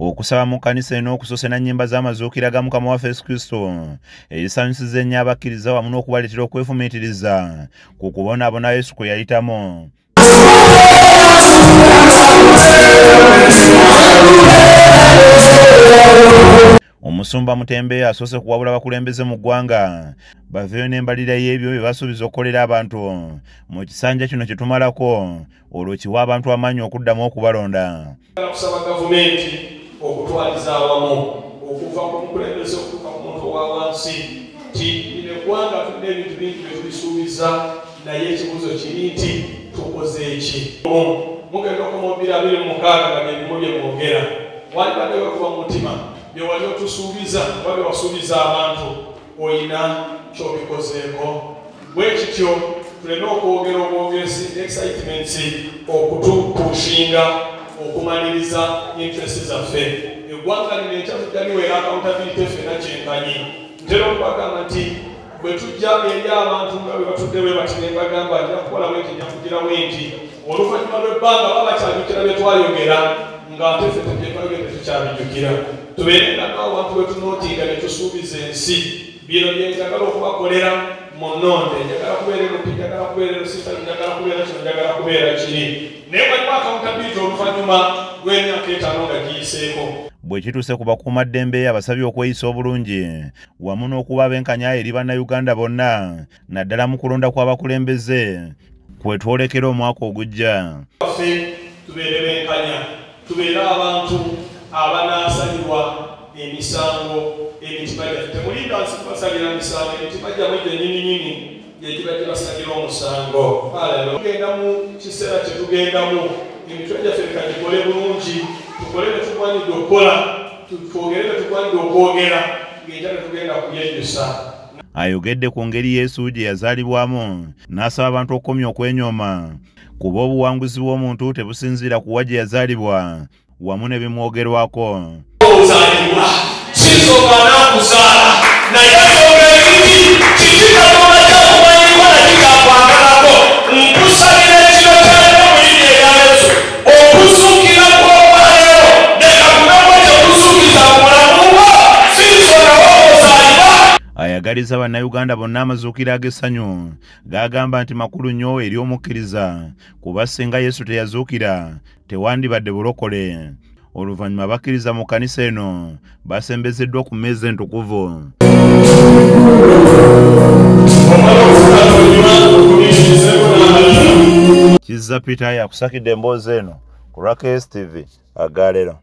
okusaba mu kkanisa eno okusosena nnyimba z'amazuukira ga Mukama waffe Yesu Kristo ekisanyusiza ennyo abakkiriza wamu n'okubaleetera okwefumiitiriza ku kubonaabona Yesu kwe yayitamu. Omusumba Mutembe asoose kuwabula abakulembeze mu ggwanga baveeyo n'embalirira y'ebyo bye basuubiza okukolera abantu mu kisanja kino kye tumalako olwo kiwa abantu amaanyi okuddamu okubalonda. Kusaba gavumenti okutwaliza awamu okuva ku mukulembeze okutuuka ku muntu owa wansi nti lino eggwanga tulina ebintu bingi bye tulisuubiza naye ekibuuzo kiri nti tukoze ki? Mugenda okumubira 26 nga bye bimu bye mwogera wali badde wekuba mu mutima bye wali otusuubiza oba bye wasuubiza abantu olina ky'obikozeeko. Bwe kityo tulina okwogera obwogezi excitements okutupuushinga okumaliriza interest zaffe. Eggwanga lino ekyatujjaliwera accountability ffenna kyenkanyi. Ntera okubagamba nti bwe tujja eri abantu nga bwe batudde bwe bati ne mbagamba nja kukola bwenti nja kugira bwenti oluvannyuma lw'ebbanga baba bakyajjukira bye twayogera ng'ate ffe tebyetwayogera tetukyabijjukira. Tubeerenga n'abantu bwe tunootinga ne tusuubiza ensi bino bye njagala okubakolera mu nnonde. Njagala kubeera erupi, njagala kubeera erusita, njagala kubeera kino, njagala kubeera kiri. Naye waliwo accountability oluvannyuma lw'emyaka 5 nga giyiseeko. Bwe kituuse ku bakuumaddembe abasabye okweyisa obulungi wamu n'okuba abenkanya eri bannayuganda bonna naddala mu kulonda kw'abakulembeze kwe twolekera omwaka ogujja. Ffe tubeere benkanya, tubeere abantu abanaasalirwa emisango emitima gyaffe. Temulinda nsi kubasalira misango, emitima gyabwe gyennyininyini gyegiba gibasalira omusango. Tugenda mu kiseera kye tugendamu emitwe gyaffe leka gikole bulungi, tukole bye tugwanidde okukola, twogere bye tugwanidde okwogera ng'enja tetugenda kubyejjusa. Ayogedde ku ngeri Yesu gye yazaalibwamu n'asaba abantu okukomya okwenyooma kuba obuwanguzi bw'omuntu tebusinziira kuwa gye yazaalibwa wamu ne bimwogerwako. Ozaalibwa sisoka n'akuzaala naye ayogera nti kiki Katonda ky'akumanyiko na kikakwagalako nkusabira ekiro kyalero mu linnya erya Yesu okuzuukira kw'olwaleero leka kubeeko kyekuzuukiza mu bulamu bwo sisoka ozaalibwa. Ayagaliza bannayuganda bonna amazuukira ag'essanyu g'agamba nti makulu nnyo eri omukkiriza kuba singa Yesu teyazuukira tewandibadde bulokole. Oluvannyuma abakkiriza mu kkanisa eno basembezeddwa ku mmeeza entukuvu. Kizza Peter yakusakidde emboozi eno ku Rakes TV Agaalero.